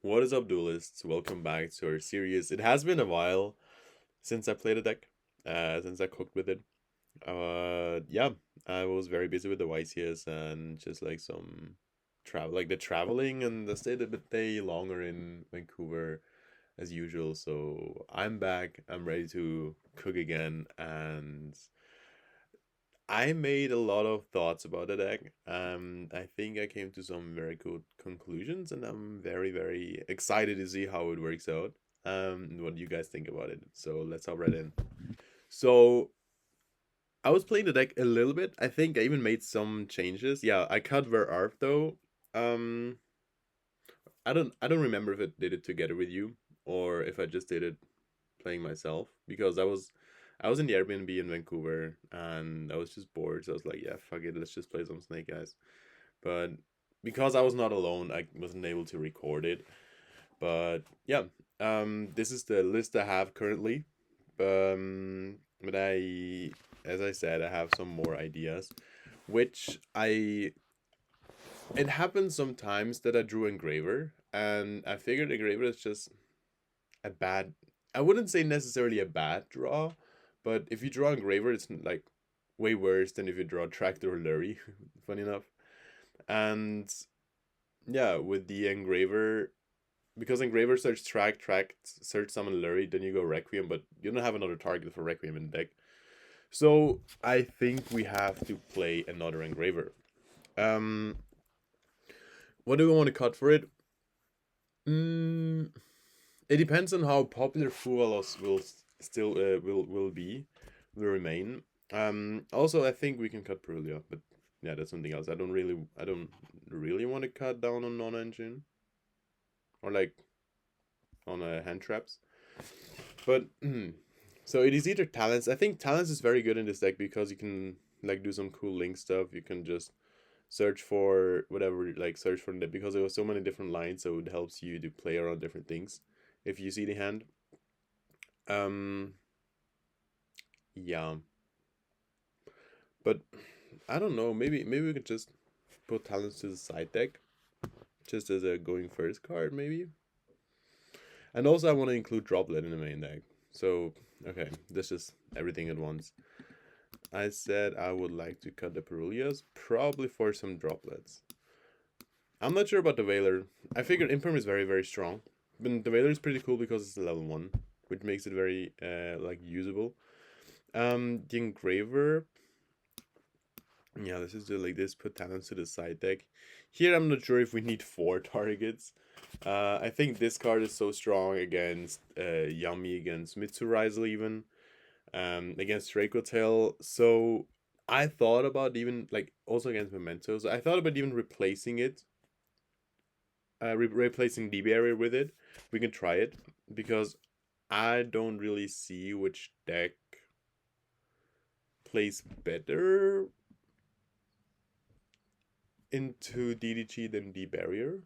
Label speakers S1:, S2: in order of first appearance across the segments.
S1: What is up, duelists? Welcome back to our series. It has been a while since I played a deck, since I cooked with it. Yeah, I was very busy with the YCS and just like some travel, like the traveling, and I stayed a bit day longer in Vancouver as usual. So I'm back. I'm ready to cook again, and I made a lot of thoughts about the deck. I think I came to some very good conclusions, and I'm very excited to see how it works out. And what you guys think about it. So let's hop right in. So I was playing the deck a little bit. I think I even made some changes. Yeah, I cut Ver though. Um, I don't remember if I did it together with you or if I just did it playing myself because I was in the Airbnb in Vancouver and I was just bored. So I was like, yeah, fuck it, let's just play some Snake Eyes. But because I was not alone, I wasn't able to record it. But yeah, this is the list I have currently. But as I said, I have some more ideas, which I. It happens sometimes that I drew Engraver, and I figured Engraver is just a bad. I wouldn't say necessarily a bad draw, but if you draw Engraver, it's like way worse than if you draw Tractor or Lurry. Funny enough, and yeah, with the Engraver, because Engraver search track, search summon Lurry, then you go Requiem, but you don't have another target for Requiem in the deck. So I think we have to play another Engraver. Um, what do we want to cut for it? Mm, it depends on how popular Fualos will still will remain. Also, I think we can cut Perulia, but yeah, that's something else. I don't really want to cut down on non-engine or like on hand traps. But so it is either talents. I think talents is very good in this deck because you can like do some cool link stuff. You can just search for whatever, like search for it because there was so many different lines, so it helps you to play around different things if you see the hand. Um, yeah, but I don't know. Maybe we could just put talents to the side deck, just as a going first card, maybe. And also, I want to include droplet in the main deck. So okay, this is everything at once. I said I would like to cut the Perulias, probably for some droplets. I'm not sure about the Veiler. I figured Imperm is very strong. But the Veiler is pretty cool because it's a level 1, which makes it very like usable. The Engraver, yeah, let's just do it like this, put talents to the side deck. Here I'm not sure if we need 4 targets. I think this card is so strong against Yami, against Mitsurizel even, against Draco Tail. So I thought about even like also against Mementos. I thought about even replacing it, replacing D barrier with it. We can try it because I don't really see which deck plays better into DDG than D barrier.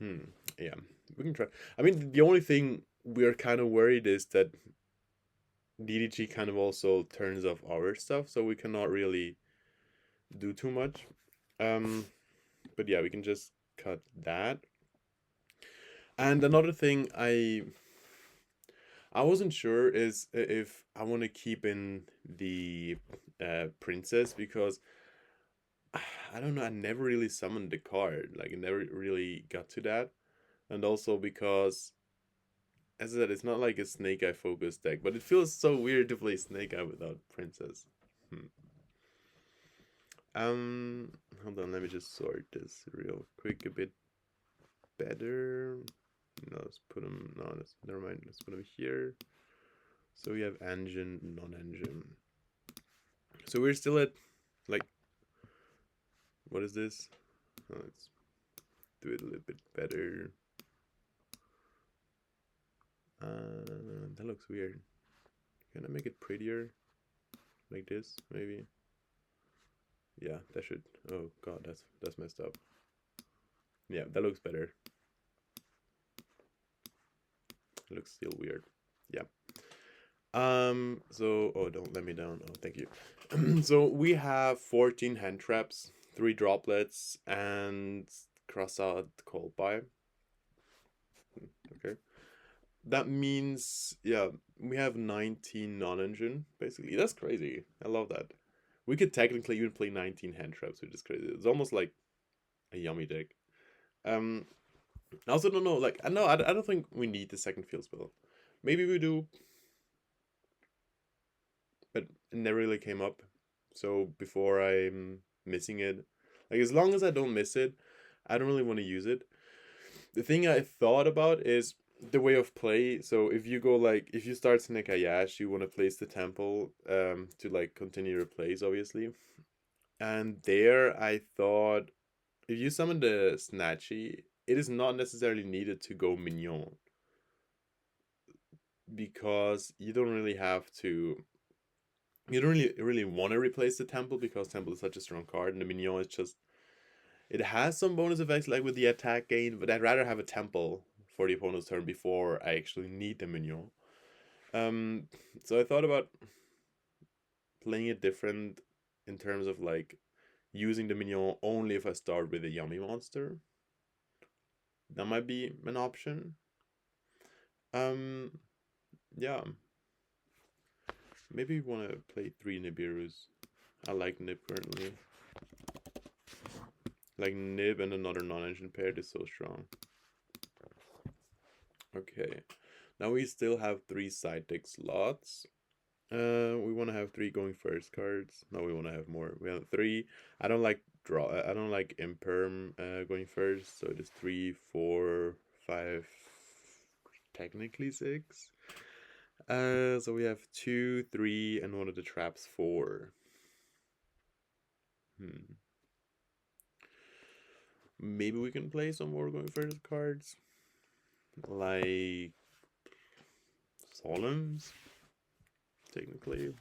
S1: Hmm. Yeah, we can try. I mean, the only thing we're kind of worried is that DDG kind of also turns off our stuff, so we cannot really do too much. Um, but yeah, we can just cut that. And another thing I wasn't sure is if I want to keep in the princess because I don't know. I never really summoned the card. Like, I never really got to that. And also because, as I said, it's not like a Snake Eye focused deck, but it feels so weird to play Snake Eye without princess. Hmm. Um, Hold on. Let me just sort this real quick a bit better. No, let's put them. No, let's never mind. Let's put them here. So we have engine, non-engine. So we're still at like, what is this? Let's do it a little bit better. That looks weird. Can I make it prettier? Like this, maybe? Yeah, that should. Oh god, that's messed up. Yeah, that looks better. It looks still weird. Yeah. So oh, don't let me down. Oh, thank you. So we have 14 hand traps, 3 droplets, and cross out called by. Okay. That means, yeah, we have 19 non-engine, basically. That's crazy. I love that. We could technically even play 19 hand traps, which is crazy. It's almost like a yummy deck. Um, I also don't know, like, I know, I don't think we need the second field spell. Maybe we do, but it never really came up. So before I'm missing it, like, as long as I don't miss it, I don't really want to use it. The thing I thought about is the way of play. So if you go like if you start Snekayash, you want to place the temple to like continue your plays, obviously. And there I thought if you summon the Snatchy, it is not necessarily needed to go mignon. Because you don't really have to you don't really want to replace the temple because temple is such a strong card and the mignon is just it has some bonus effects like with the attack gain, but I'd rather have a temple for the opponent's turn before I actually need the minion. So I thought about playing it different in terms of like using the minion only if I start with a yummy monster. That might be an option. Um, yeah. Maybe we want to play 3 Nibirus. I like Nib currently. Like Nib and another non-engine paired is so strong. Okay. Now we still have 3 side deck slots. We want to have 3 going first cards. No, we want to have more. We have 3. I don't like draw. I don't like imperm going first. So it is 3, 4, 5, technically 6. So we have 2, 3, and one of the traps 4. Maybe we can play some more going first cards, like Solemns. Technically,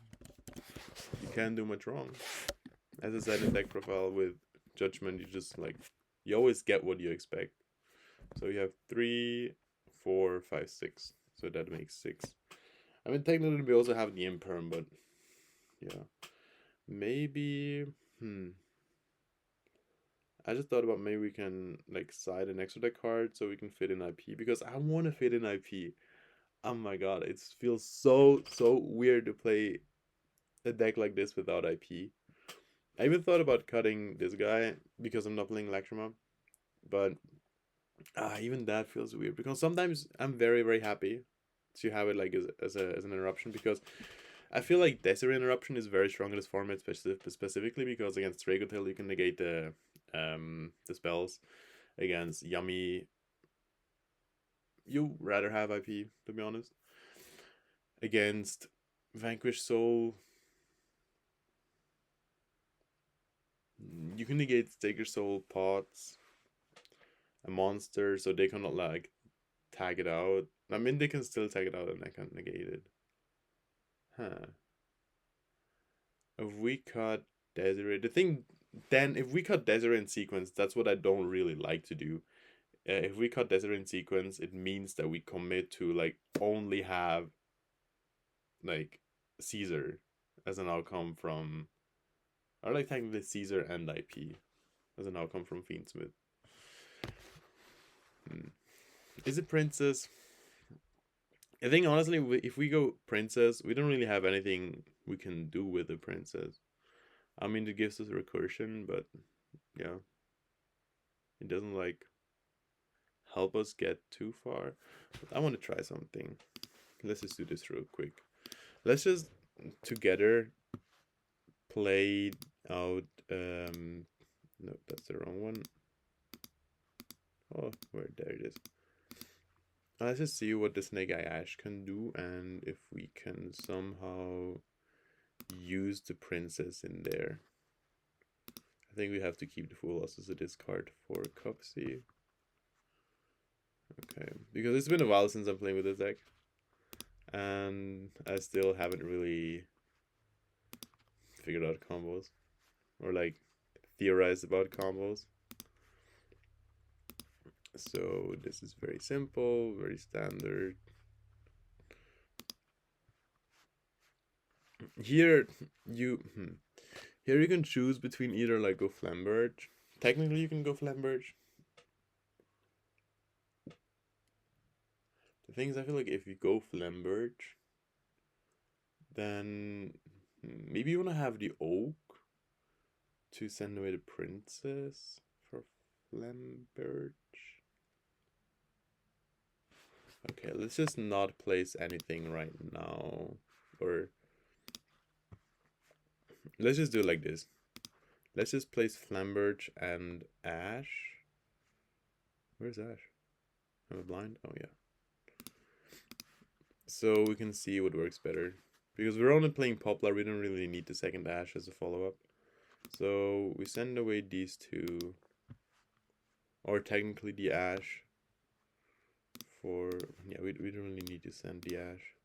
S1: you can't do much wrong. As I said in deck profile with Judgment, you just like you always get what you expect. So you have 3, 4, 5, 6. So that makes 6. I mean, technically we also have the imperm, but yeah, maybe. I just thought about maybe we can like side an extra deck card so we can fit in IP because I want to fit in IP. Oh my god, it feels so weird to play a deck like this without IP. I even thought about cutting this guy because I'm not playing Electroma, but even that feels weird because sometimes I'm very happy to have it like as an interruption because I feel like Desiree interruption is very strong in this format, specifically because against Dragotail you can negate the spells. Against Yummy, you rather have IP, to be honest. Against Vanquish Soul, you can negate Staker Soul pots, a monster, so they cannot like tag it out. I mean, they can still tag it out and I can't negate it. Huh. If we cut Desiree, the thing then if we cut Desiree in sequence, that's what I don't really like to do. If we cut Desiree in sequence, it means that we commit to like only have like Caesar as an outcome from, or like technically Caesar and IP as an outcome from Fiendsmith. Is it Princess? I think honestly, if we go Princess, we don't really have anything we can do with the Princess. I mean, it gives us recursion, but yeah, it doesn't like help us get too far. But I want to try something. Let's just do this real quick. Let's just together play out. No, that's the wrong one. Oh, there it is. Let's just see what the Snake Eye Ash can do and if we can somehow use the Princess in there. I think we have to keep the Full Loss as a discard for Copsy. Okay, because it's been a while since I'm playing with this deck. And I still haven't really figured out combos. Or like theorized about combos. So this is very simple, very standard. Here you here you can choose between either like go Flamberge. Technically you can go Flamberge. thing is, I feel like if you go Flambert, then maybe you want to have the oak to send away the princess for Flambert. Okay, let's just not place anything right now. Or let's just do it like this. Let's just place Flambert and Ash. Where's Ash? Am I blind? Oh yeah. So we can see what works better. Because we're only playing Poplar, we don't really need the second Ash as a follow-up. So we send away these two. Or technically the Ash. For... yeah, we don't really need to send the Ash.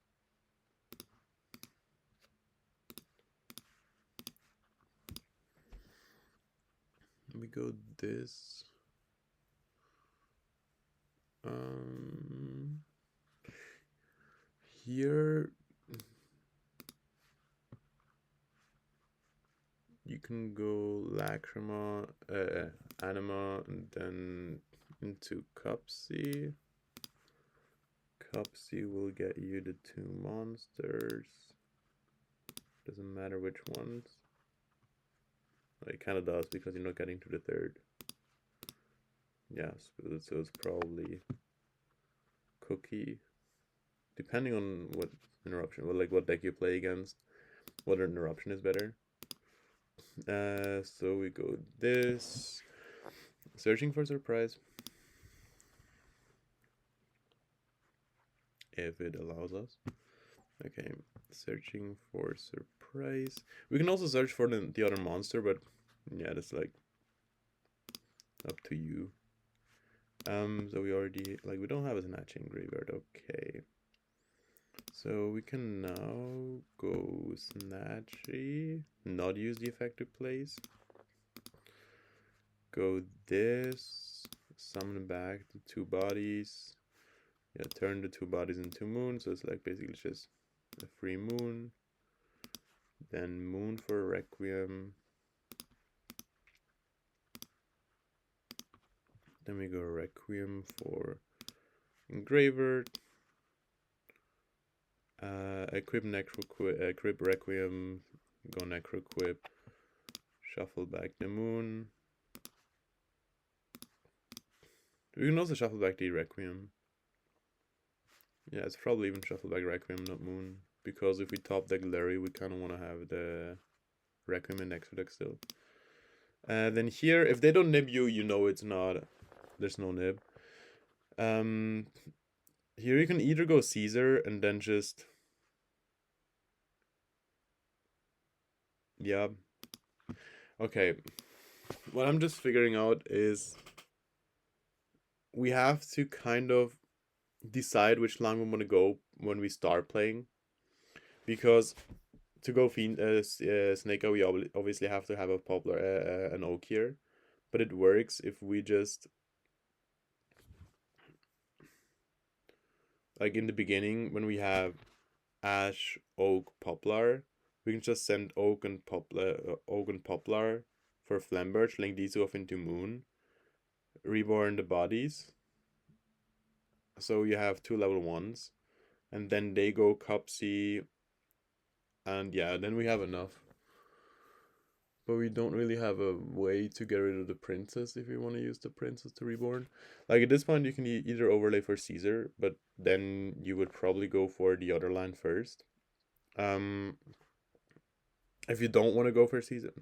S1: We go this. Here you can go Lacrima, Anima, and then into Cupsy. Cupsy will get you the two monsters. Doesn't matter which ones. It kind of does because you're not getting to the third. Yes, so it's probably Cookie. Depending on what interruption, like what deck you play against, what interruption is better. So we go this. Searching for surprise. If it allows us. Okay, searching for surprise. We can also search for the other monster, but yeah, that's like up to you. So we already, like, we don't have a Snatching Graveyard, okay. So we can now go Snatchy, not use the effective place. Go this, summon back the two bodies. Yeah, turn the two bodies into moon, so it's like basically just a free moon. Then moon for Requiem. Then we go Requiem for Engraver. Equip equip Requiem, go Necroquip, shuffle back the moon. We can also shuffle back the Requiem. Yeah, it's probably even shuffle back Requiem, not moon. Because if we top deck Larry, we kind of want to have the Requiem in extra deck still. Then here, if they don't nib you, you know it's not. There's no nib. Here you can either go Caesar and then just... yeah. Okay. What I'm just figuring out is we have to kind of decide which line we want to go when we start playing. Because to go Snake, we obviously have to have a Poplar, an Oak here. But it works if we just... like in the beginning, when we have Ash, Oak, Poplar, we can just send Oak and Poplar for Flambert, link these two off into Moon, reborn the bodies. So you have two level 1s, and then they go Cupsy, and yeah, then we have enough. But we don't really have a way to get rid of the princess if we want to use the princess to reborn. Like at this point, you can either overlay for Caesar, but then you would probably go for the other line first. If you don't want to go for Caesar,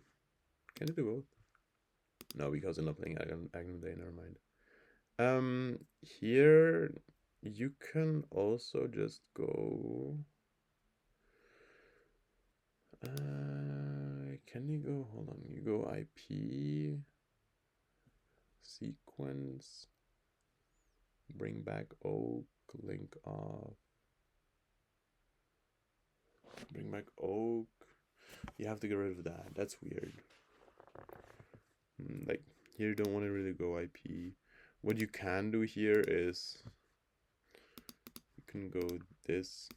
S1: can you do both? No, because I'm not playing Agnum Day, never mind. Here you can also just go... can you go... hold on, you go IP, sequence, bring back Oak, link off, bring back Oak. You have to get rid of that. That's weird. Like, here you don't want to really go IP. What you can do here is you can go this.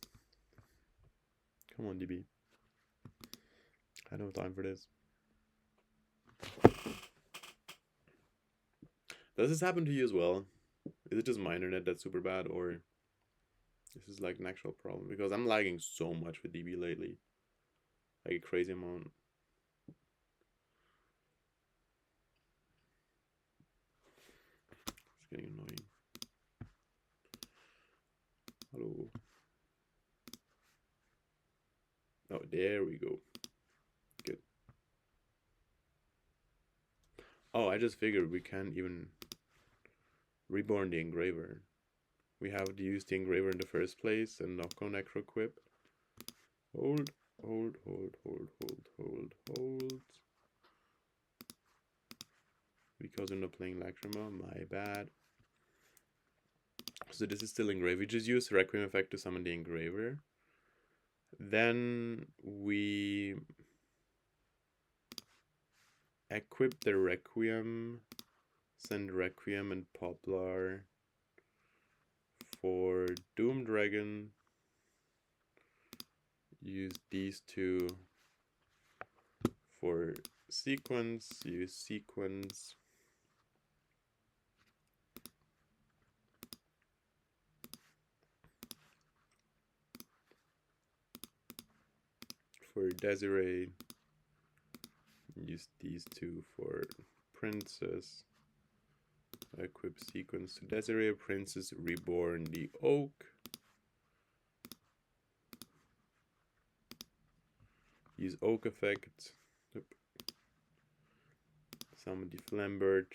S1: Come on, DB. I don't have time for this. Does this happen to you as well? Is it just my internet that's super bad, or... This is like an actual problem because I'm lagging so much with DB lately. Like a crazy amount. It's getting annoying. Hello. Oh, there we go. Good. Oh, I just figured we can't even reborn the engraver. We have to use the engraver in the first place and not go necro equip. Hold, hold, hold, hold, hold, hold, hold. Because we're not playing Lacrima, my bad. So this is still engrave. We just use Requiem effect to summon the engraver. Then we equip the Requiem, send Requiem and Poplar for Doom Dragon. Use these two for sequence, use sequence. For Desiree, use these two for Princess. Equip sequence to Desiree, Princess, reborn the Oak. Use Oak effect. Summon the Flambert.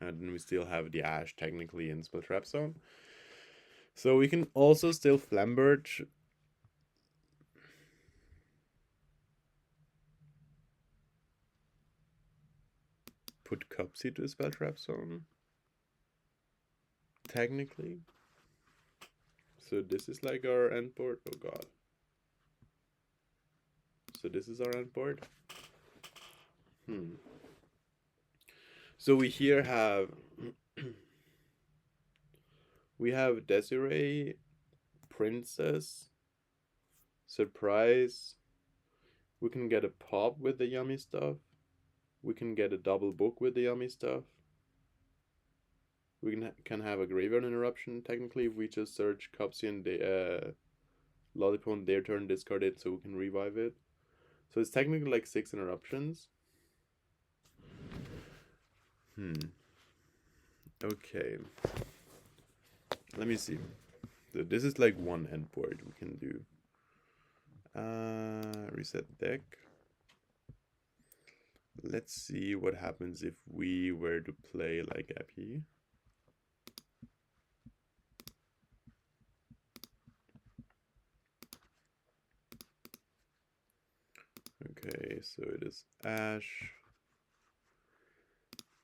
S1: And then we still have the Ash technically in Spell Trap Zone. So we can also still Flambert. Put Cupsy to a Spell Trap Zone. Technically. So this is like our end board. Oh god. So this is our end board. So we here have we have Desiree, Princess, Surprise. We can get a pop with the yummy stuff. We can get a double book with the yummy stuff. We can have a graveyard interruption technically if we just search Cupsy and the Lollipop on their turn, discard it so we can revive it. So it's technically like 6 interruptions. Okay. Let me see. So this is like one end board we can do. Reset deck. Let's see what happens if we were to play like Epi. Okay, so it is Ash,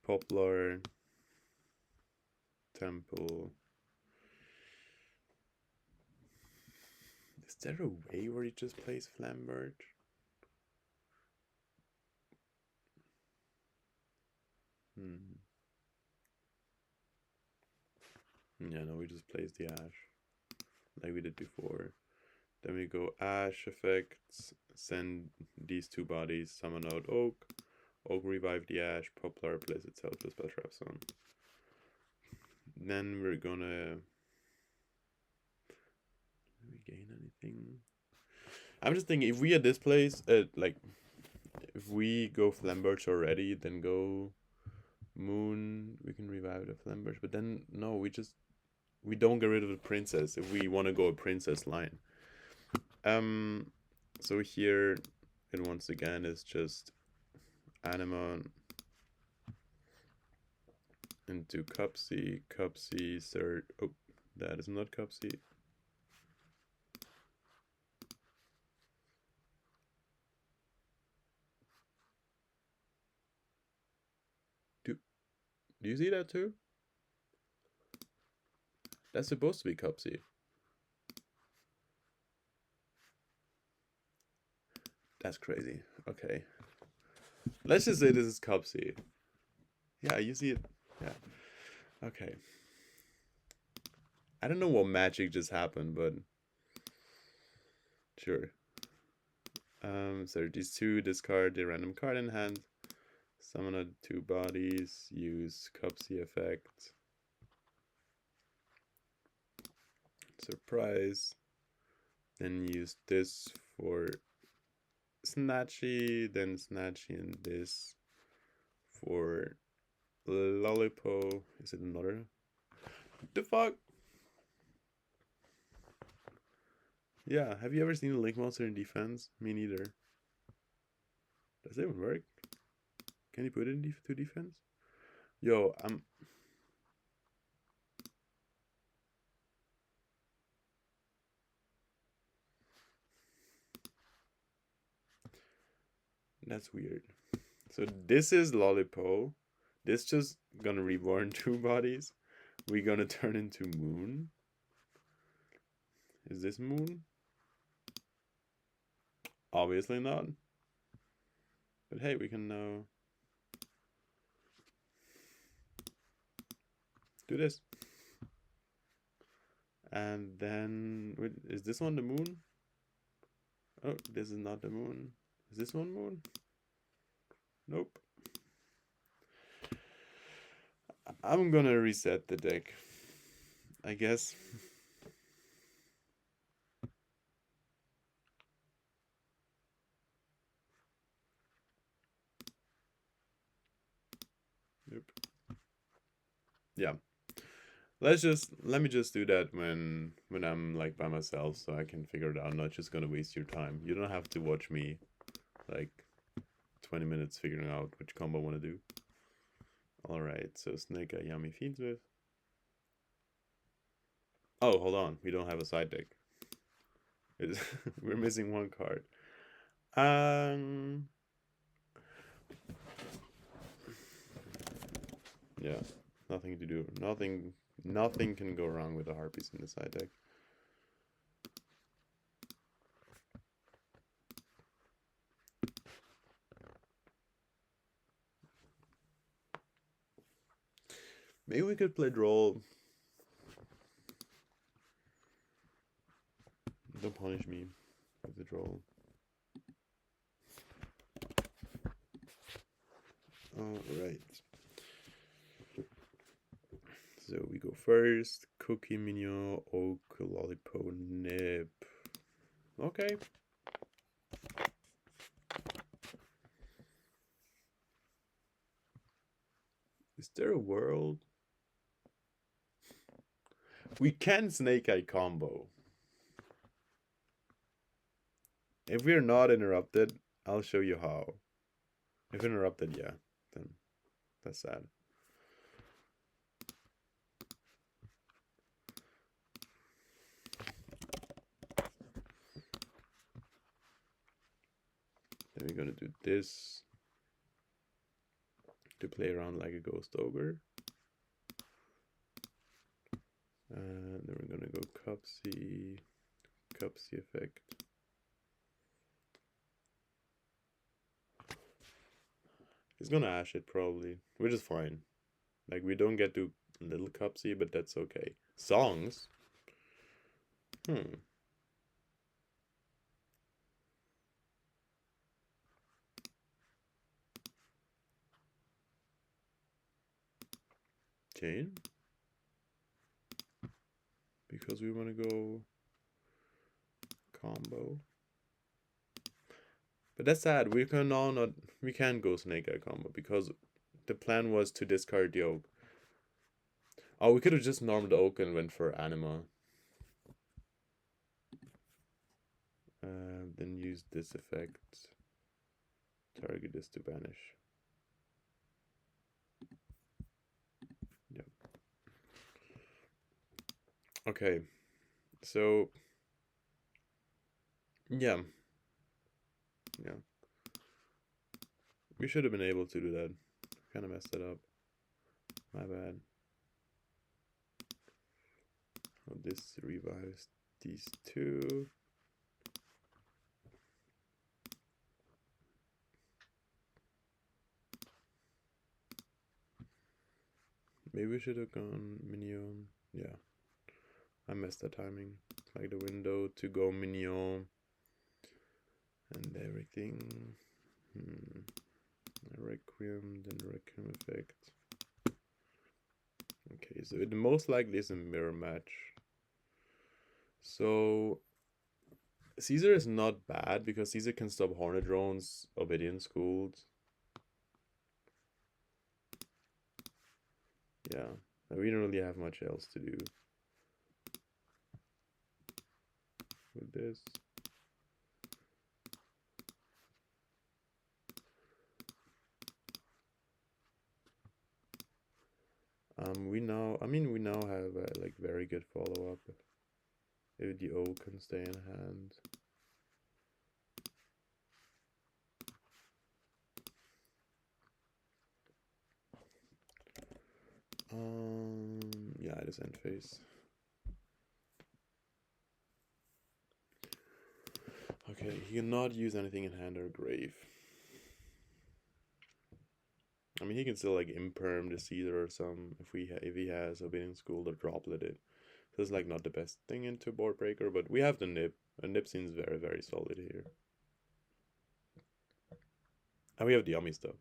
S1: Poplar, Temple. Is there a way where he just plays Flambert? Yeah, no, we just plays the Ash like we did before. Then we go Ash effects, send these two bodies, summon out Oak, Oak revive the Ash, Poplar plays itself to Spell Trap Zone. Then we're gonna... Do we gain anything? I'm just thinking, if we at this place, like, if we go Flambert already, then go Moon, we can revive the Flambert, but then, no, we don't get rid of the Princess if we want to go a Princess line. So here, it once again is just Anima into Cupsy, third. Oh, that is not Cupsy. Do you see that too? That's supposed to be Cupsy. That's crazy. Okay. Let's just say this is Cupsy. Yeah, you see it. Yeah. Okay. I don't know what magic just happened, but sure. So these two, discard the random card in hand, summon a 2 bodies, use Cupsy effect, surprise. Then use this for Snatchy, then Snatchy and this for Lollipo. Is it another? The fuck? Yeah, have you ever seen a Link monster in defense? Me neither. Does it even work? Can you put it into defense? Yo, That's weird. So this is Lollipo. This just gonna reborn 2 bodies. We're gonna turn into Moon. Is this Moon? Obviously not. But hey, we can now do this. And then, wait, is this one the Moon? Oh, this is not the Moon. Is this one Moon? Nope. I'm gonna reset the deck, I guess. Nope. Yeah. Let me just do that when I'm like by myself, so I can figure it out. I'm not just gonna waste your time. You don't have to watch me like 20 minutes figuring out which combo I want to do. Alright, so Snake Eye Yummy feeds with. Oh, hold on. We don't have a side deck. We're missing one card. Yeah, nothing to do. Nothing can go wrong with the Harpies in the side deck. Maybe we could play draw. Don't punish me with the draw. Alright. So we go first. Cookie, Mignon, Oak, Lollipo, Nip. Okay. Is there a world? We can Snake Eye combo. If we're not interrupted, I'll show you how. If interrupted, yeah, then that's sad. Then we're gonna do this to play around like a ghost ogre. And then we're gonna go Cupsy effect. He's gonna ash it probably, which is fine. Like we don't get to little Cupsy, but that's okay. Songs? Chain? Because we want to go combo. But that's sad. We can't go Snake Eye combo because the plan was to discard the Oak. Oh, we could have just normed the Oak and went for Anima. Then use this effect. Target this to banish. Yep. Okay. So yeah. We should have been able to do that. Kind of messed it up. My bad. Oh, this revives these two. Maybe we should have gone Mignon. Yeah. I messed the timing. Like the window to go Mignon. And everything. Requiem, then Requiem effect. Okay, so it most likely is a mirror match. So Caesar is not bad because Caesar can stop Hornet drones, Obsidian schools. Yeah, we don't really have much else to do with this. We now have like very good follow up if the O can stay in hand. Yeah, it is end phase. Okay, he cannot use anything in hand or grave. I mean, he can still like imperm the Caesar or some if he has Obsidian School or droplet it. So it's like not the best thing into board breaker, but we have the nib. And nib seems very solid here. And we have the yummy stuff.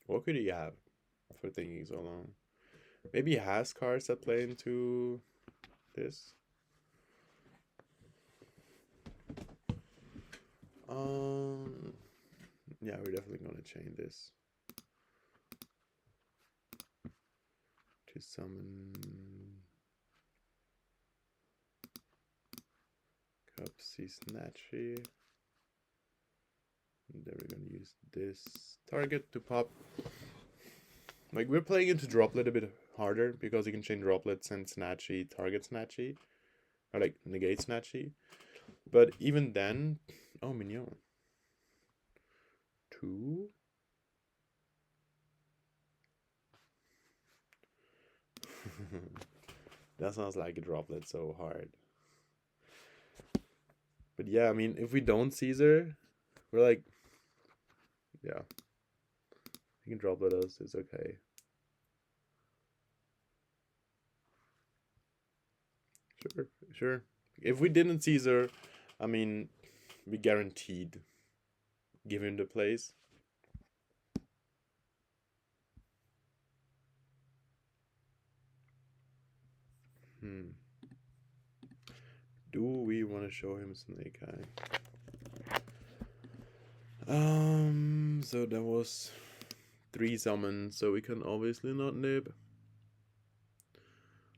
S1: What could he have for thinking so long? Maybe he has cards that play into this. Yeah, we're definitely gonna chain this to summon Cupsy Snatchy. And then we're gonna use this target to pop. Like we're playing into Droplet a bit harder because you can chain Droplets and Snatchy, target Snatchy, or like negate Snatchy. But even then, oh mignon. 2. That sounds like a Droplet so hard. But yeah, I mean, if we don't Caesar, we're like, yeah, you can Droplet us. It's okay. Sure. If we didn't Caesar, I mean, we guaranteed give him the place. Do we want to show him Snake Eye? So that was 3 summons, so we can obviously not nib.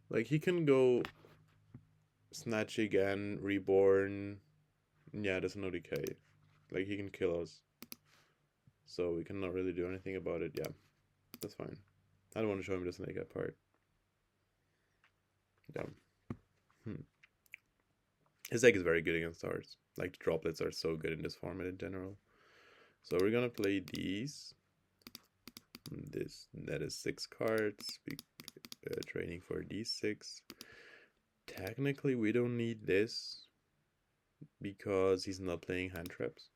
S1: Like, he can go Snatch again, Reborn. Yeah, there's no decay. Like, he can kill us. So we cannot really do anything about it. Yeah, that's fine. I don't want to show him the Snake Eye part. Yeah. His deck is very good against ours. Like, the droplets are so good in this format in general. So we're gonna play these. That is 6 cards. Training for d6. Technically, we don't need this because he's not playing hand traps.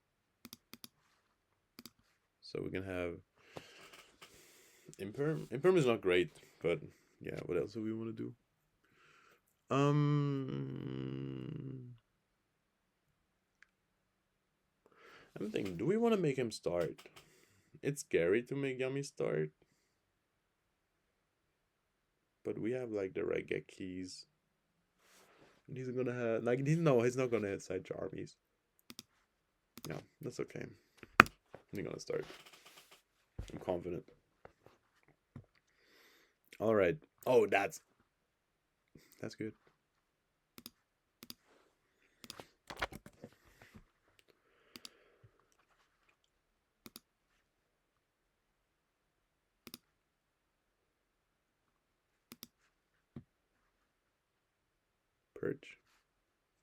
S1: So we can have Imperm. Imperm is not great, but yeah, what else do we want to do? I'm thinking, do we want to make him start? It's scary to make Yummy start. But we have like the Reggae keys. And he's gonna have like he's not gonna hit side armies. Yeah, that's okay. I'm gonna start. I'm confident. Alright. Oh, that's good.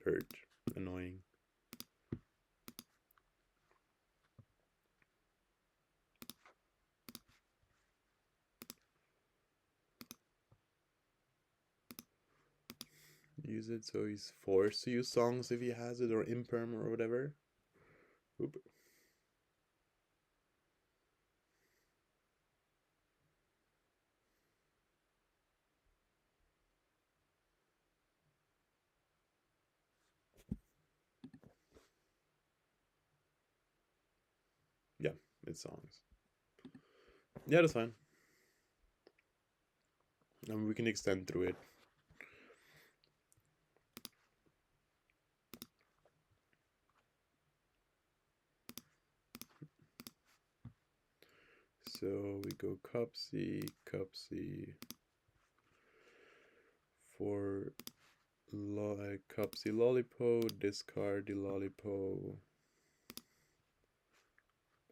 S1: Purge. Annoying. use it, so he's forced to use songs if he has it, or imperm or whatever. Oop. Yeah, it's songs. Yeah, that's fine. And we can extend through it. So we go cup C, for cup C lollipo, discard the lollipo,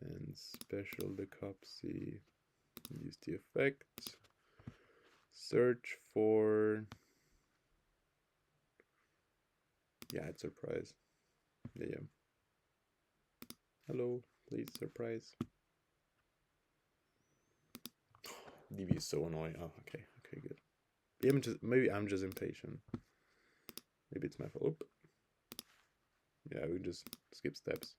S1: then special the cup C, use the effect, search for, yeah, it's surprise. Yeah. Hello, please, surprise. DB is so annoying. Oh, okay, good. Maybe I'm just impatient. Maybe it's my fault. Oop. Yeah, we just skip steps.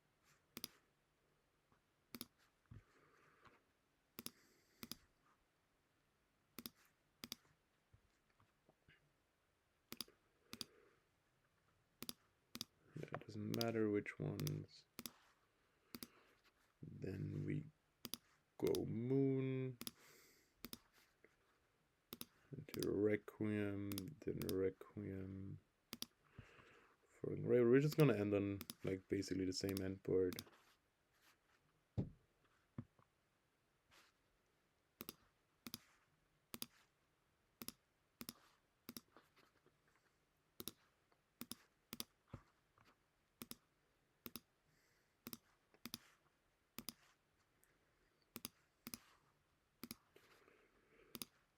S1: Yeah, it doesn't matter which ones. Then we go moon into requiem, then requiem. We're just gonna end on like basically the same end board.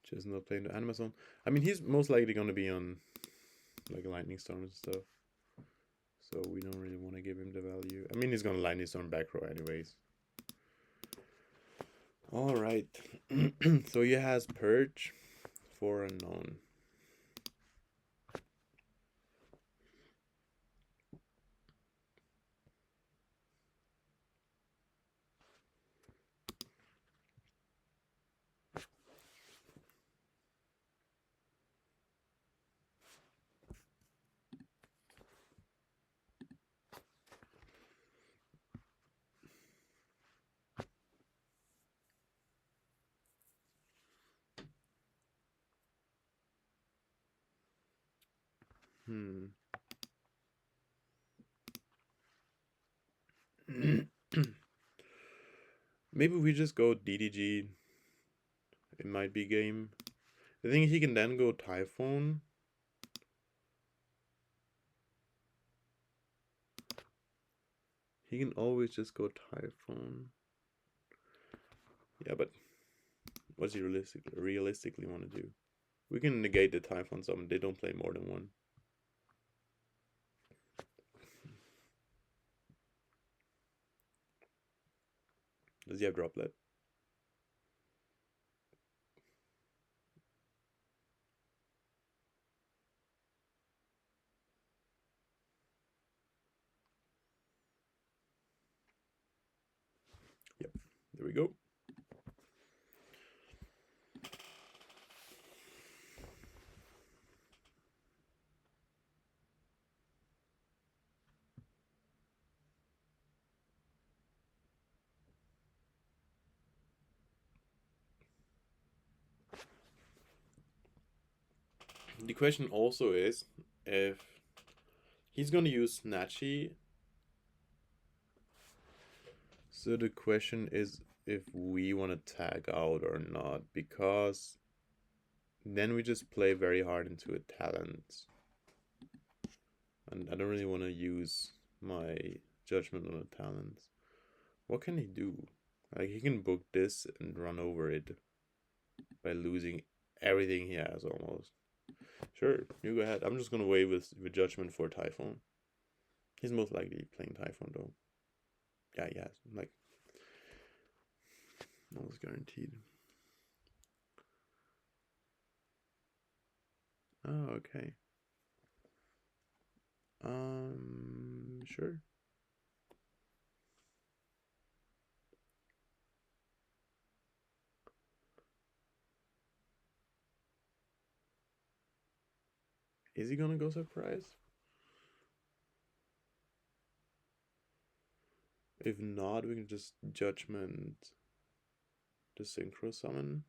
S1: Just not playing the Amazon. I mean, he's most likely gonna be on like lightning storms and stuff, so we don't really want to give him the value. I mean, he's gonna lightning storm back row anyways. All right. So he has purge for unknown. Maybe we just go DDG. It might be game. I think he can then go Typhoon. He can always just go Typhoon. Yeah, but what's he realistically want to do? We can negate the Typhoon summon. They don't play more than one. Does he have Droplet? Yep, there we go. The question also is if he's gonna use Snatchy. So the question is if we want to tag out or not, because then we just play very hard into a talent. And I don't really want to use my judgment on the talents. What can he do? Like, he can book this and run over it by losing everything he has almost. Sure, you go ahead. I'm just gonna wait with judgment for Typhoon. He's most likely playing Typhoon though. Yeah, he has. Like, almost guaranteed. Oh, okay. Sure. Is he gonna go surprise? If not, we can just judgment the synchro summon.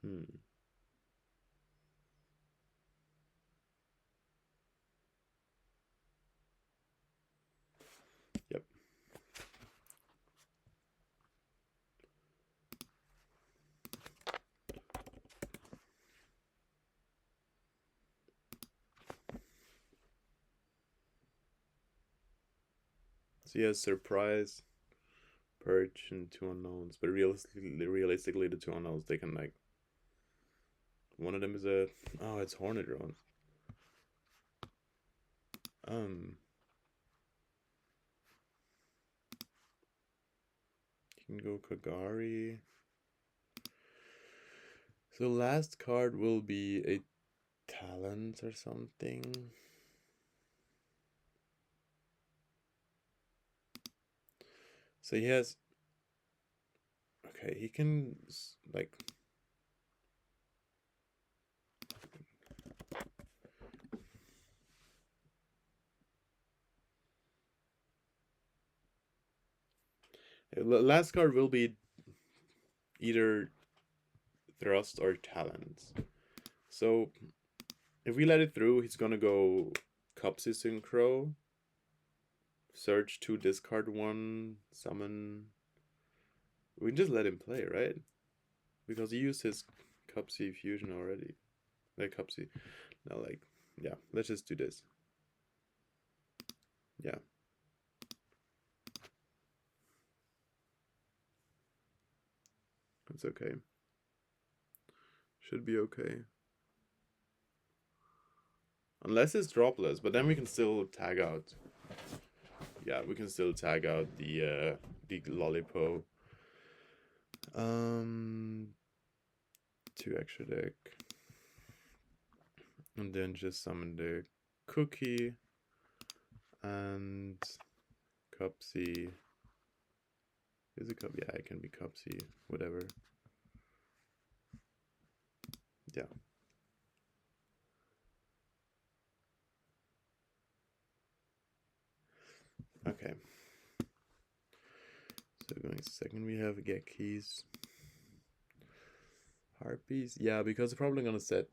S1: Hmm. Yep. So he has surprise, purge, and two unknowns. But realistically, the two unknowns they can like. One of them is a it's Hornet Drone. You can go Kagari. So last card will be a talent or something. So he has. Okay, he can like. Last card will be either thrust or talents. So if we let it through, he's gonna go Cupsy Synchro, search 2, discard 1, summon. We can just let him play, right? Because he used his Cupsy fusion already. Like Cupsy. Now, like, yeah, let's just do this. Yeah. It's okay. Should be okay. Unless it's dropless, but then we can still tag out. Yeah, we can still tag out the Lollipo. 2 extra deck. And then just summon the Cookie and Cupsy. Is it Cup? Yeah, it can be Cupsy, whatever. Yeah. Okay. So going second, we have Get Keys. Harpies. Yeah, because they're probably gonna set.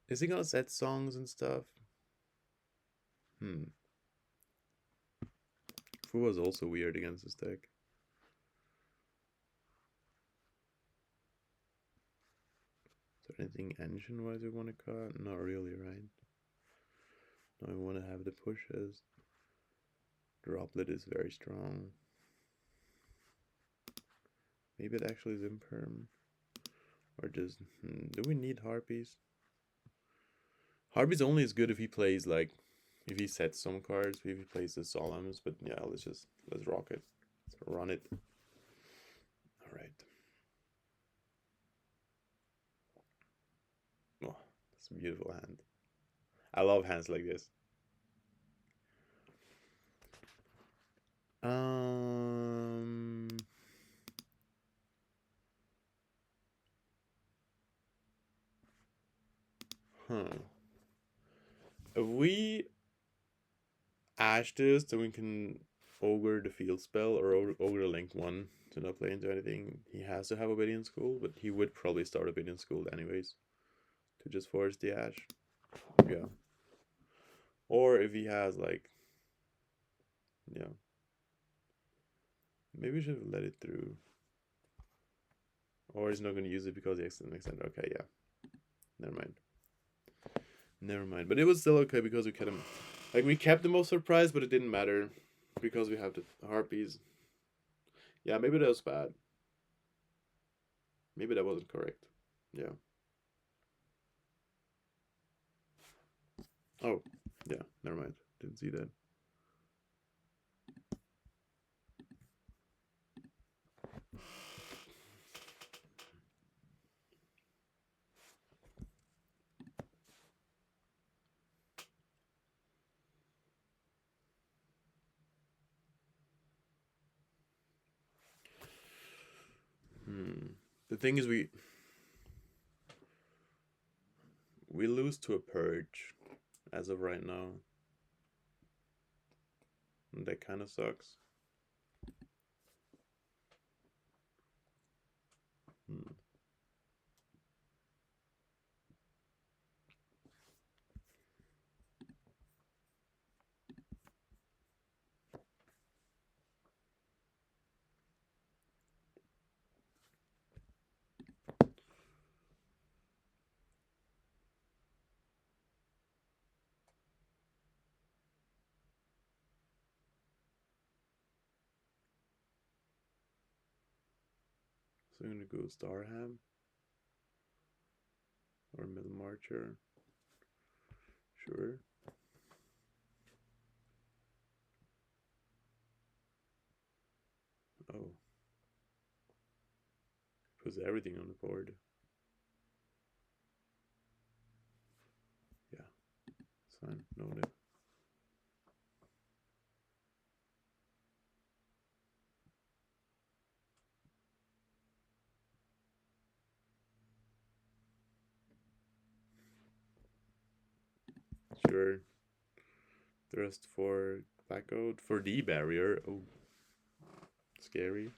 S1: Is he gonna set songs and stuff? Fu was also weird against this deck. Is there anything engine wise we want to cut? Not really, right? No, we want to have the pushes. Droplet is very strong. Maybe it actually is imperm. Or just, do we need Harpies? Harpies only is good if he plays like, if he sets some cards, if he plays the Solemns, but yeah, let's rock it. Let's run it. Alright. Oh, that's a beautiful hand. I love hands like this. Huh. If we ash this, then we can ogre the field spell or ogre link 1 to not play into anything. He has to have Obsidian School, but he would probably start Obsidian School anyways to just force the ash. Yeah. Or if he has like, yeah. Maybe we should have let it through. Or he's not going to use it because he accidentally extended. Okay, yeah. Never mind. Never mind. But it was still okay because we kept him. Like, we kept him off surprise, but it didn't matter because we have the Harpies. Yeah, maybe that was bad. Maybe that wasn't correct. Yeah. Oh, yeah. Never mind. Didn't see that. The thing is, we lose to a purge as of right now. And that kind of sucks. So I'm gonna go Starham or Middle Marcher. Sure. Oh. Puts everything on the board. Yeah. It's fine. No nip. Sure. Thrust for back out for the barrier. Oh. Scary.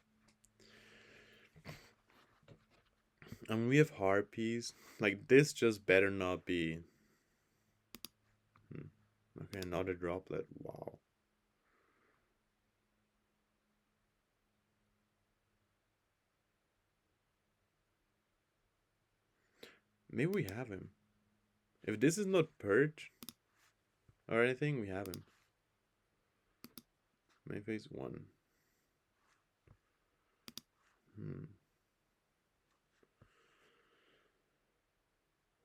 S1: I mean, we have harpies. Like, this just better not be. Okay, another droplet. Wow. Maybe we have him. If this is not Purge or anything, we have him. Main phase 1.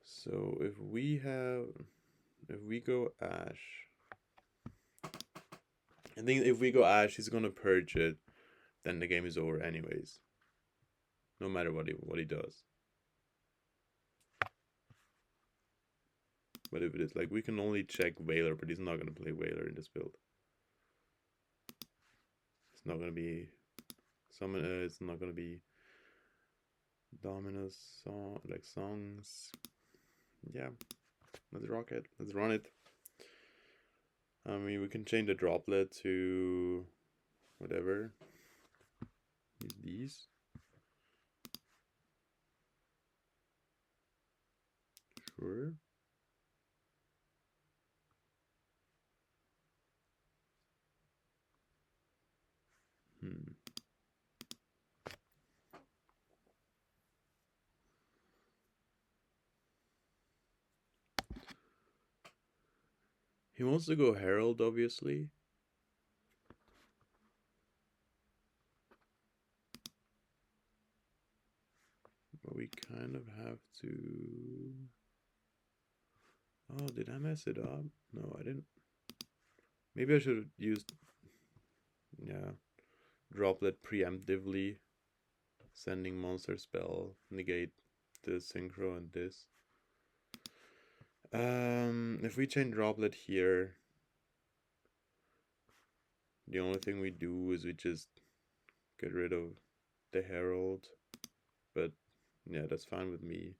S1: So if we go Ash, I think if we go Ash, he's gonna purge it. Then the game is over, anyways. No matter what he does. But if it is like, we can only check Whaler, but he's not gonna play Whaler in this build. It's not gonna be summon. It's not gonna be Dominus songs. Yeah, let's rock it. Let's run it. I mean, we can change the droplet to whatever. These. Sure. He wants to go Herald, obviously. But we kind of have to... Oh, did I mess it up? No, I didn't. Maybe I should have used... Yeah. Droplet preemptively. Sending monster spell. Negate the synchro and this. If we change droplet here, the only thing we do is we just get rid of the Herald. But yeah, that's fine with me.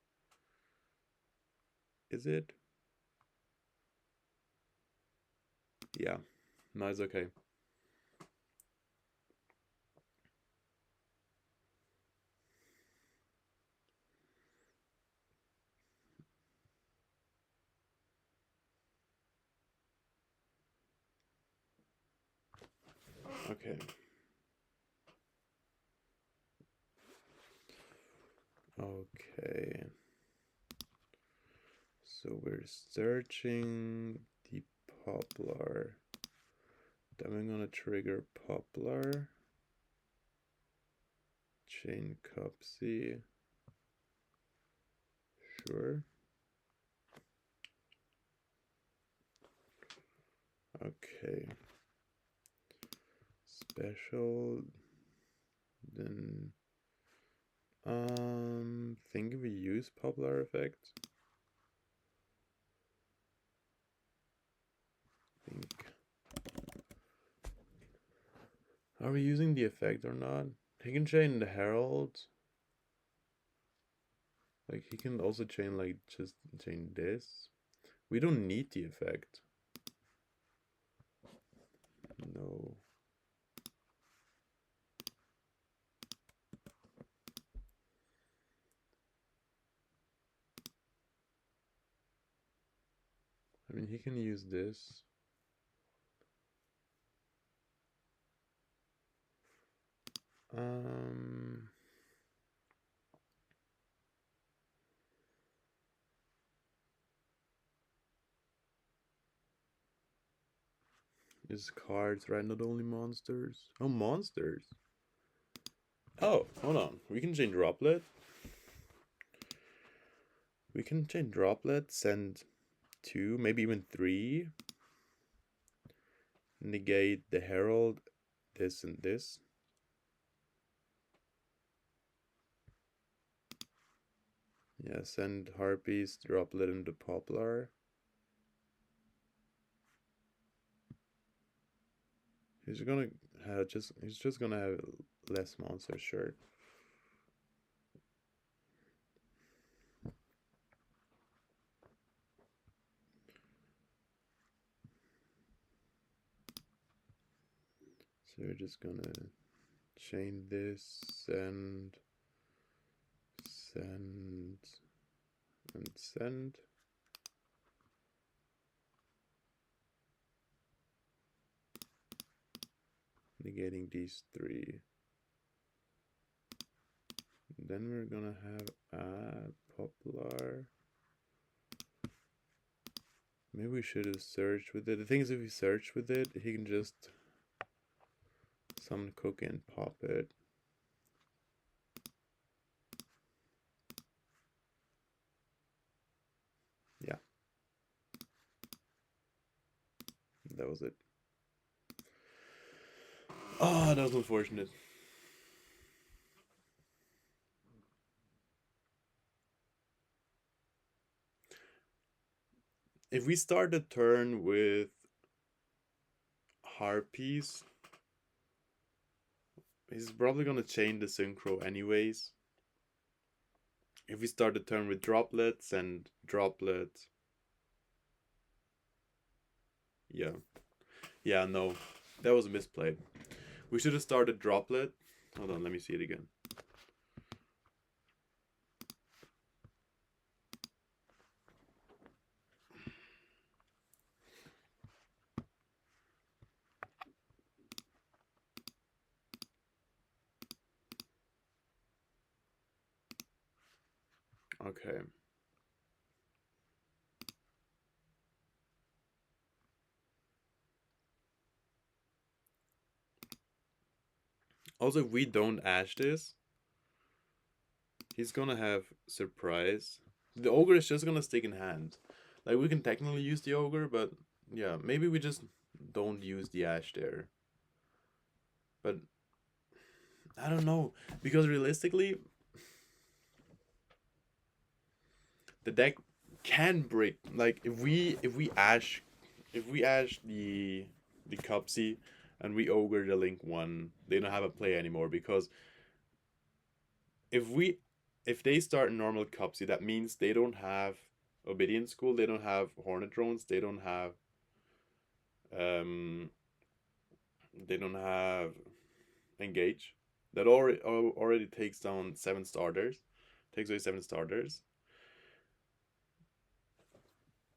S1: Is it? Yeah, no, it's okay. Okay. Okay. So we're searching the Poplar. Then we're gonna trigger Poplar. Chain Cupsy. Sure. Okay. Special. Then think we use Poplar effect. Are we using the effect or not? He can chain the Herald. Like, he can also chain, like, just chain this. We don't need the effect. No. I mean, he can use this. Is cards, right? Not only monsters. Oh, monsters. Oh, hold on. We can chain droplet. We can chain droplet, send 2, maybe even 3. Negate the herald, this and this. Yeah, send harpies, droplet into poplar. He's just gonna have less monsters, sure. So we're just gonna chain this, send, and send. Negating these 3. Then we're gonna have poplar. Maybe we should have searched with it. The thing is, if we search with it, he can just summon Cookie and pop it. Yeah. That was it. Oh, that was unfortunate. If we start the turn with harpies, he's probably gonna chain the synchro anyways. If we start the turn with droplets and droplets, yeah, no, that was a misplay. We should have started droplet. Hold on, let me see it again. Okay. Also, if we don't ash this, he's gonna have surprise. The ogre is just gonna stick in hand. Like, we can technically use the ogre, but yeah, maybe we just don't use the ash there. But I don't know, because realistically, the deck can break. Like, if we ash the Cupsy and we ogre the Link 1, they don't have a play anymore, because if they start normal Cupsy, that means they don't have Obsidian School, they don't have Hornet Drones, they don't have Engage. That already takes down 7 starters. Takes away 7 starters.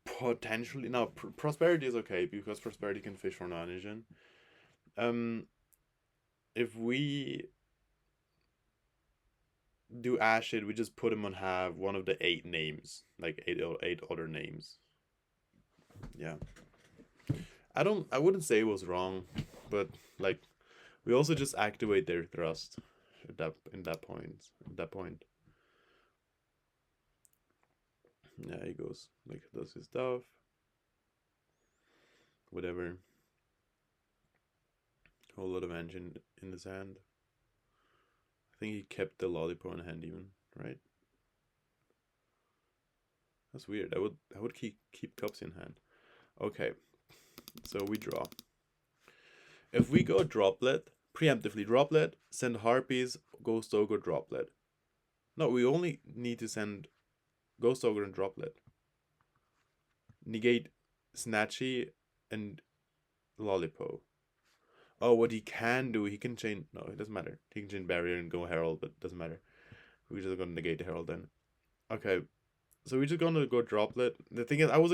S1: Potentially, now Prosperity is okay, because Prosperity can fish for Nanogen. If we do ash it, we just put him on have one of the 8 names, like 8 other names. Yeah, I wouldn't say it was wrong, but like, we also just activate their thrust at that point. Yeah, he goes, like, does his stuff, whatever. Whole lot of engine in his hand. I think he kept the lollipop in hand even, right? That's weird. I would keep cups in hand. Okay, so we draw. If we go droplet, preemptively droplet, send harpies, ghost ogre, droplet. No, we only need to send Ghost Ogre and Droplet. Negate Snatchy and Lollipo. Oh, what he can do, he can chain. No, it doesn't matter. He can chain Barrier and go Herald, but it doesn't matter. We're just gonna negate the Herald then. Okay, so we're just gonna go Droplet. The thing is, I was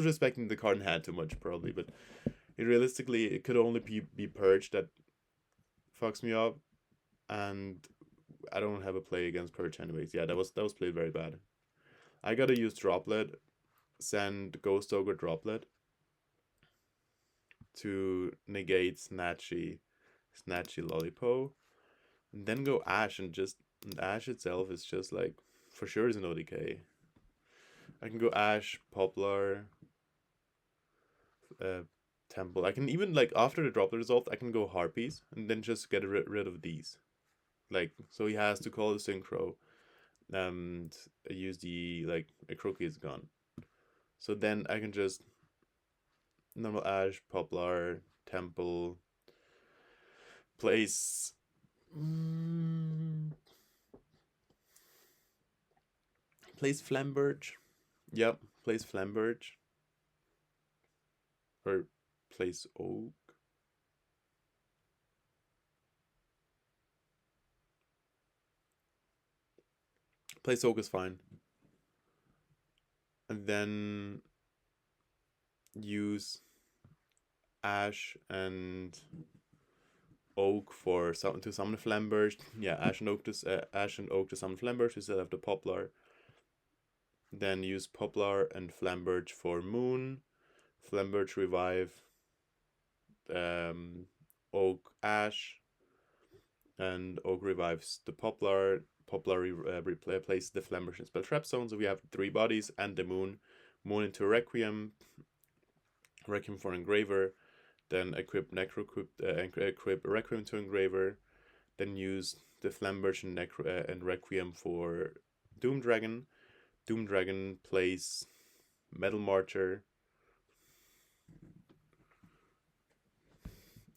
S1: respecting the card in hand too much probably, but realistically, it could only be Purge that fucks me up, and I don't have a play against Purge anyways. Yeah, that was played very bad. I gotta use Droplet, send Ghost Ogre Droplet to negate Snatchy Lollipo, and then go Ash and just Ash itself is just like for sure is an ODK. I can go Ash, Poplar, Temple. I can even like after the Droplet result, I can go Harpies and then just get rid of these. Like so, he has to call the Synchro, and use the like a Croaky is gone. So then I can just normal Ash, Poplar, Temple, place. Place Flamberge. Yep, place Flamberge. Or place Oak. Place Oak is fine. And then use Ash and Oak for to summon Flamberge. Yeah, Ash and Oak to summon Flamberge. We still have the Poplar. Then use Poplar and Flamberge for Moon. Flamberge revive. Oak Ash. And Oak revives the Poplar. Poplar replaces the Flamberge in spell trap zone. So we have 3 bodies and the Moon. Moon into Requiem. Requiem for Engraver. Then equip equip Requiem to Engraver. Then use the Flamberge and Requiem for Doom Dragon. Doom Dragon plays Metal Marcher.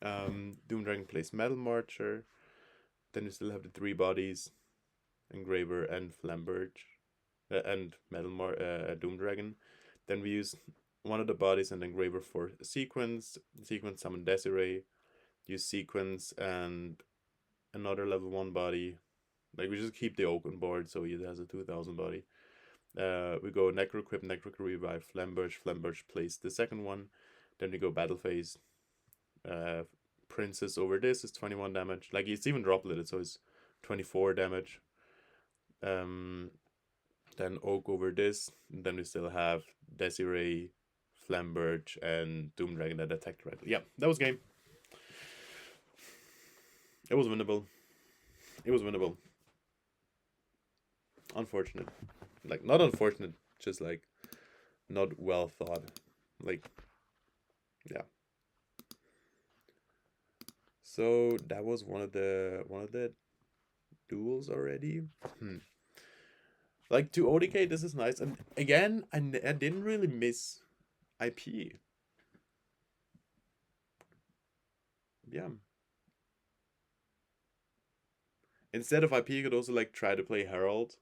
S1: Doom Dragon plays Metal Marcher. Then you still have the 3 bodies, Engraver and Flamberge, and Doom Dragon. Then we use one of the bodies and Engraver for Sequence. Sequence summon Desiree. Use Sequence and another level 1 body. Like we just keep the Oak on board, so he has a 2000 body. We go Necroquip, Revive, Flamberge plays the second one. Then we go Battle Phase. Princess over this is 21 damage. Like it's even dropleted, so it's 24 damage. Then Oak over this. Then we still have Desiree, Flamberge, and Doom Dragon that attacked right. Yeah, that was game. It was winnable. Unfortunate. Like, not unfortunate, just like not well thought. Like, yeah. So that was one of the duels already. Like to ODK, this is nice. And again, I didn't really miss IP. Yeah. Instead of IP, you could also like try to play Herald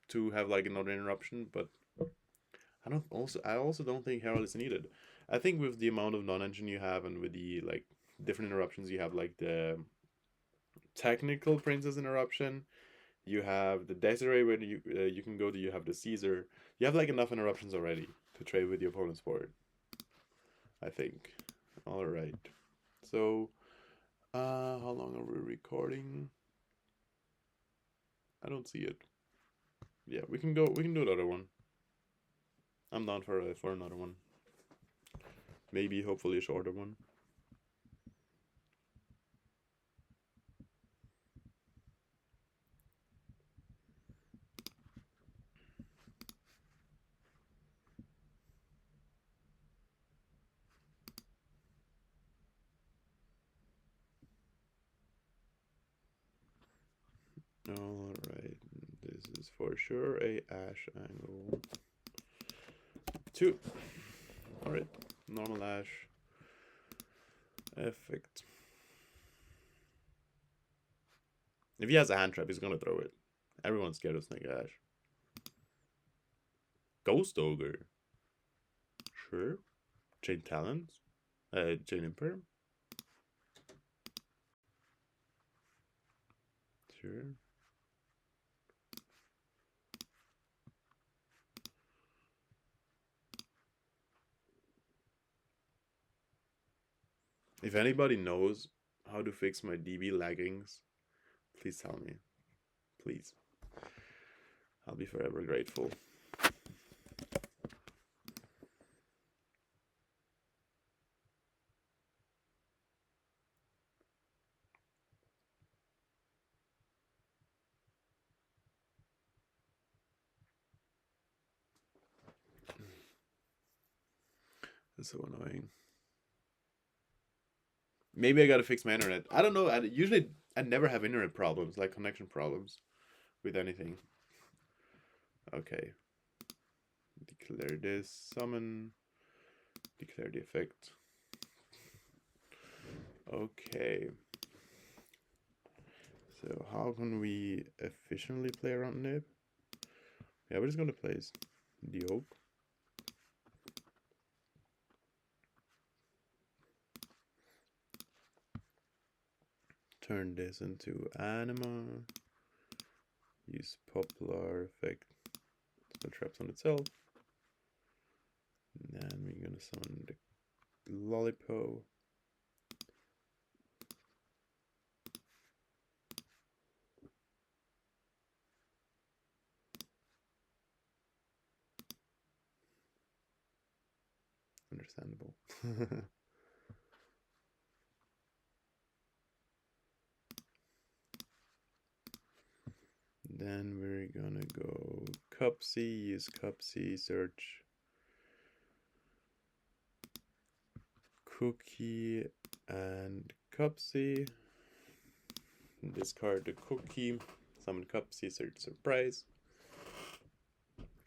S1: to have like another interruption, but I also don't think Herald is needed. I think with the amount of non-engine you have and with the like different interruptions you have, like the technical princess interruption, you have the Desiree where you can go to, you have the Caesar. You have like enough interruptions already to trade with your opponent's board, I think. All right. So, how long are we recording? I don't see it. Yeah, we can do another one. I'm down for another one. Maybe, hopefully, a shorter one. All right, this is for sure a Ash angle 2. All right, normal Ash effect. If he has a hand trap, he's gonna throw it. Everyone's scared of Snake Ash. Ghost Ogre. Sure. Chain Talent. Chain Imperm. Sure. If anybody knows how to fix my DB laggings, please tell me. Please. I'll be forever grateful. That's so annoying. Maybe I gotta fix my internet. I don't know. I never have internet problems, like connection problems, with anything. Okay. Declare this. Summon. Declare the effect. Okay. So how can we efficiently play around Nib? Yeah, we're just gonna place the Oak. Turn this into Anima. Use Popular effect. So traps on itself. And then we're gonna summon the Lollipo. Understandable. Then we're gonna go Cupsy, use Cupsy, search Cookie and Cupsy. Discard the Cookie, summon Cupsy, search Surprise.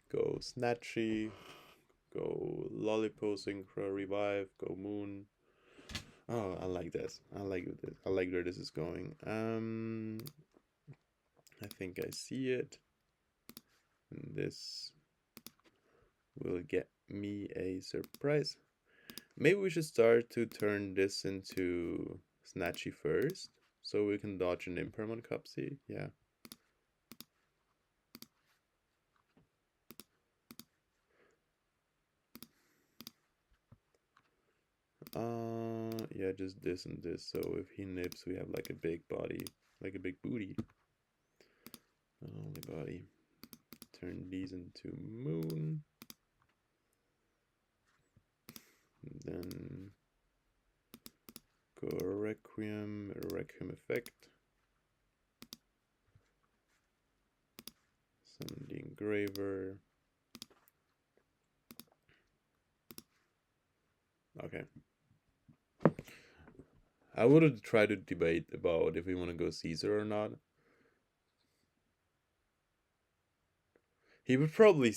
S1: Go Snatchy, go Lollipo, Synchro, Revive, go Moon. Oh, I like this. I like this. I like where this is going. I think I see it. And this will get me a surprise. Maybe we should start to turn this into Snatchy first, so we can dodge an Imperm on Cupsy. Yeah. Yeah, just this and this. So if he nips, we have like a big body, like a big booty. Not only body. Turn these into Moon. And then go Requiem effect. Summon the Engraver. Okay. I would have tried to debate about if we want to go Caesar or not. He would probably...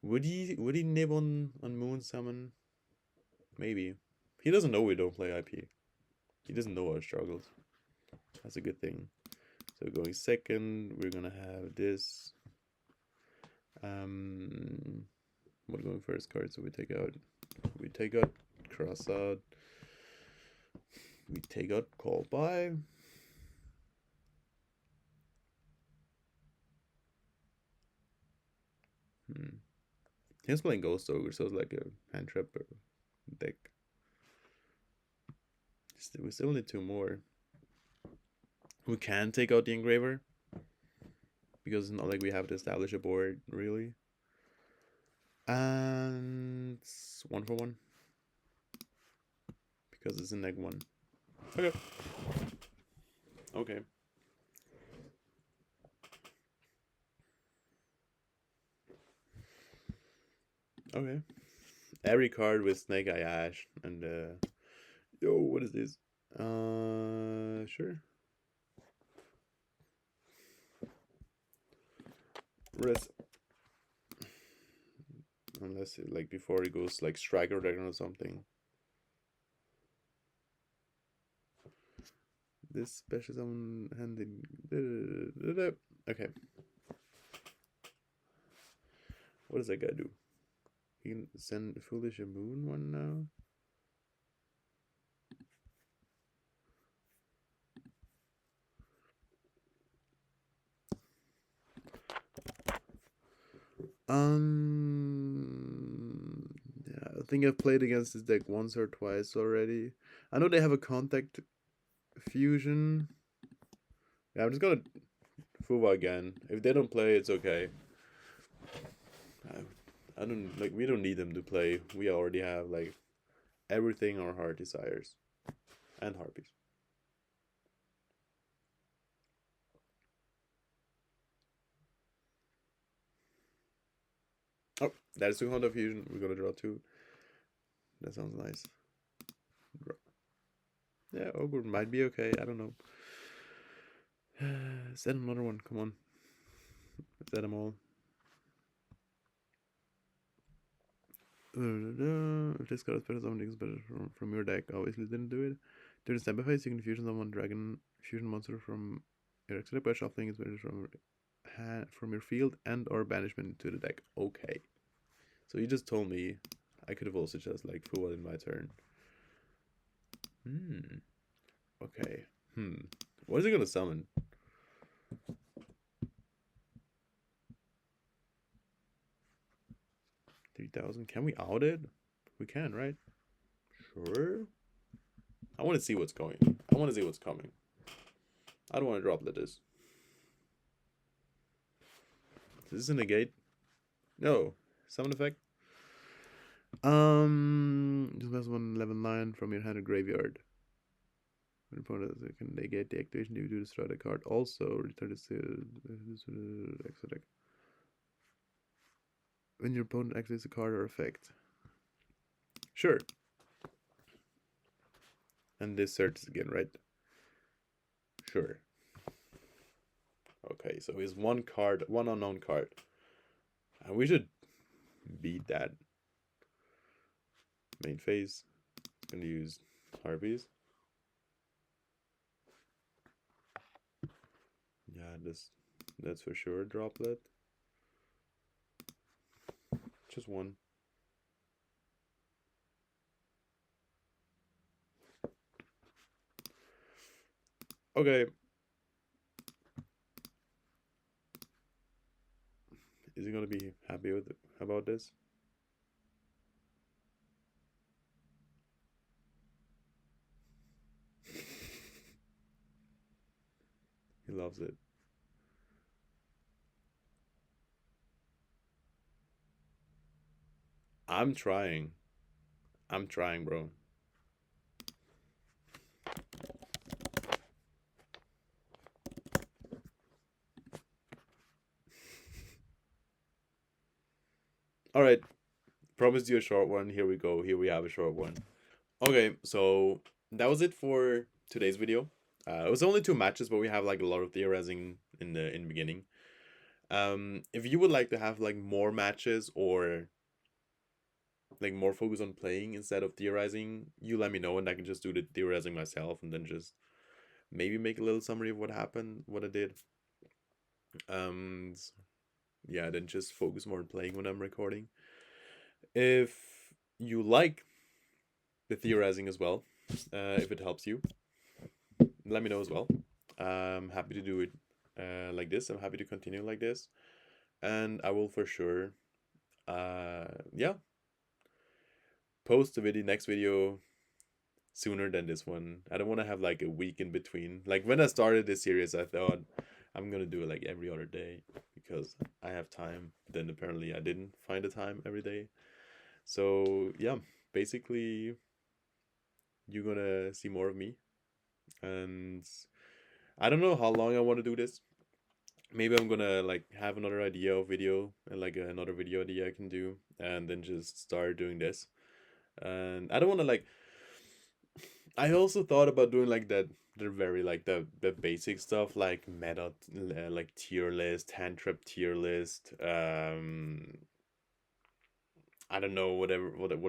S1: Would he nib on Moon Summon? Maybe. He doesn't know we don't play IP. He doesn't know our struggles. That's a good thing. So going second, we're gonna have this. What going first card? So we take out Cross out. We take out Call By. He was playing Ghost Ogre, so it's like a hand trap deck. We still need two more. We can take out the Engraver, because it's not like we have to establish a board, really. And it's 1 for 1. Because it's a neg 1. Okay. Okay. Okay. Every card with Snake Eye Ash and yo, what is this? Sure. Risk. Unless it, like before it goes like Striker Dragon or something. This special summon handing. Okay. What does that guy do? He can send Foolish a moon one now. Yeah, I think I've played against this deck once or twice already. I know they have a contact fusion. Yeah, I'm just gonna Fuwa again. If they don't play, it's okay. I don't like. We don't need them to play. We already have like everything our heart desires, and harpies. Oh, that's 200 fusion. We're gonna draw two. That sounds nice. Yeah, Ogre might be okay. I don't know. Set another one. Come on. Set them all. If this card is better, something is better from your deck. Obviously, didn't do it. During Stamper phase, you can fusion someone dragon fusion monster from your extra deck by shuffling its better from your field and or banishment to the deck. Okay. So you just told me I could have also just like Fuwa in my turn. Okay. What is it gonna summon? 3,000. Can we out it? We can, right? Sure. I want to see what's going. I want to see what's coming. I don't want to drop this. Is this a negate? No. Summon effect. Just last one level 9 from your hand or graveyard. When opponent can negate the activation if you do destroy the card. Also return this to extra deck. When your opponent activates a card or effect. Sure. And this searches again, right? Sure. Okay, so he's one card, one unknown card. And we should beat that. Main phase. Gonna use Harpies. Yeah, that's for sure a droplet. Just one. Okay. Is he gonna be happy with about this? He loves it. I'm trying. I'm trying, bro. All right. Promised you a short one. Here we go. Here we have a short one. Okay, so that was it for today's video. It was only two matches, but we have like a lot of theorizing in the beginning. If you would like to have like more matches or like more focus on playing instead of theorizing, you let me know and I can just do the theorizing myself and then just maybe make a little summary of what happened, what I did. Yeah, then just focus more on playing when I'm recording. If you like the theorizing as well, if it helps you, let me know as well. I'm happy to do it like this. I'm happy to continue like this, and I will for sure, yeah, post the next video sooner than this one. I don't want to have like a week in between. Like when I started this series, I thought I'm gonna do it like every other day because I have time. Then apparently I didn't find the time every day. So yeah, basically you're gonna see more of me, and I don't know how long I want to do this. Maybe I'm gonna like have another idea of video and like another video idea I can do, and then just start doing this. And I don't want to like. I also thought about doing like that. They're very like the basic stuff like meta, like tier list, hand trap tier list. I don't know what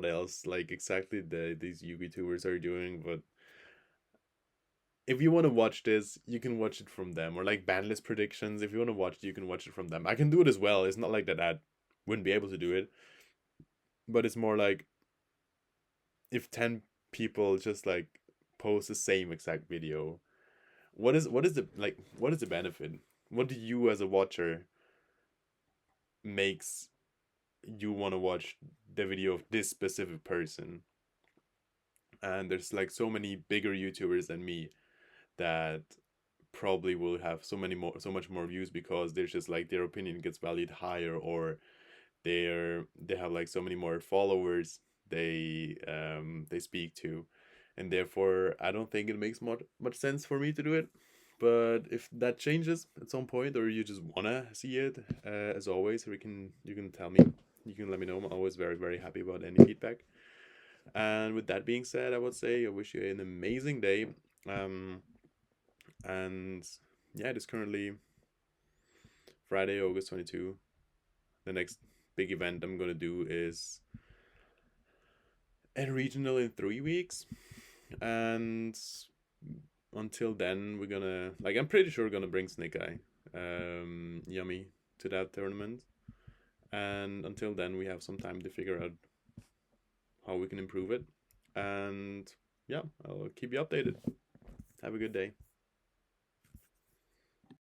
S1: else like exactly these YouTubers are doing, but if you want to watch this, you can watch it from them or like ban list predictions. If you want to watch it, you can watch it from them. I can do it as well. It's not like that wouldn't be able to do it. But it's more like if 10 people just like post the same exact video, what is the like what is the benefit? What do you as a watcher makes you want to watch the video of this specific person? And there's like so many bigger YouTubers than me that probably will have so much more views because there's just like their opinion gets valued higher, or they have like so many more followers they speak to, and therefore I don't think it makes much sense for me to do it. But if that changes at some point, or you just wanna see it, as always, you can tell me, you can let me know. I'm always very happy about any feedback. And with that being said, I would say I wish you an amazing day. Um, and yeah, it is currently Friday, August 22. The next big event I'm gonna do is a regional in 3 weeks, and until then we're gonna like I'm pretty sure we're gonna bring Snake Eye, Yummy, to that tournament, and until then we have some time to figure out how we can improve it, and yeah, I'll keep you updated. Have a good day.